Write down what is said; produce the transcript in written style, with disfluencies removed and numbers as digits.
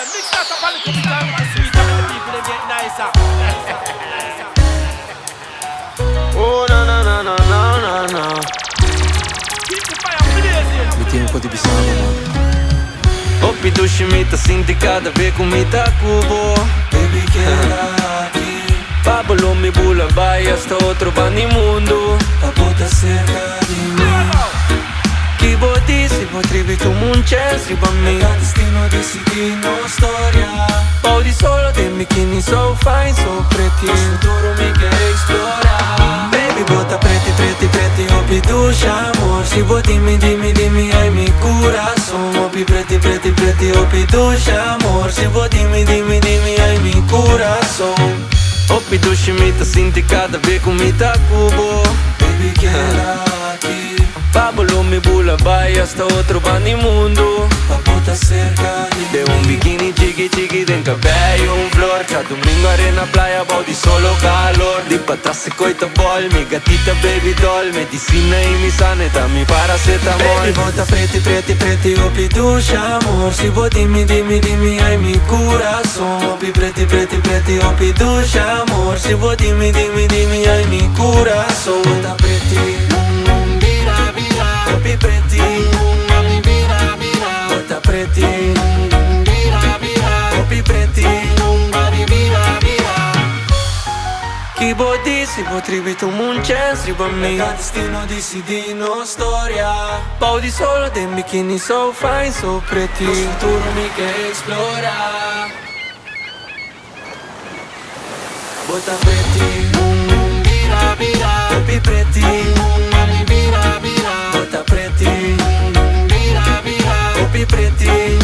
boy. Mix that up a little bit and make it sweeter when the people they get nicer. Oh no no no no no no no. Keep the fire blazing. Mi tieni un po' di pisano, man. Oppi tu shimita sindicata ve kumita kubo. Baby quédate. Pablo mi bula vai hasta otro bandi mundo. Pa bota cerca di me. Chi voti si potrivi tu muncersi pa me. Da destino decidino storia. Paudi solo dimmi chi ni so fine so pretty. Il futuro mi che explora. Baby bota pretti pretti pretti. Oppi tu amor. Si vuoi dimmi hai mi corazón. Oppi pretti pretti pretti. Oppi tu amor. Si vuoi dimmi hai mi corazón. Oppi tu shimita sindicata ve kumita kubo. Baby quédate. Pablo mi bula vai hasta otro bandi mundo. Pa bota cerca de un bikini chiqui chiqui de cabello un flor. Cada domingo arena playa baudi solo calor. Di patas coita bol, mi gatita baby doll. Medicina y mi saneta, mi paracetamol. Baby bota pretti pretti pretti, oppi tu amor. Si vuoi dimmi hai mi corazón. Oppi pretti pretti pretti, oppi tu amor. Si vuoi dimmi hai mi corazón. Bota pretti. Oppi pretti, mami vira vira. Bota pretti, vira vira. Oppi pretti, mami vira vira. Chi voti si potrivi tu muncersi pa me. Da destino decidino storia. Paudi solo dimmi chi ni so fine so pretty. Il futuro mi che explora. Bota pretti, vira vira. Oppi pretti, mami vira vira. Bota pretti, vira vira. Oppi pretti,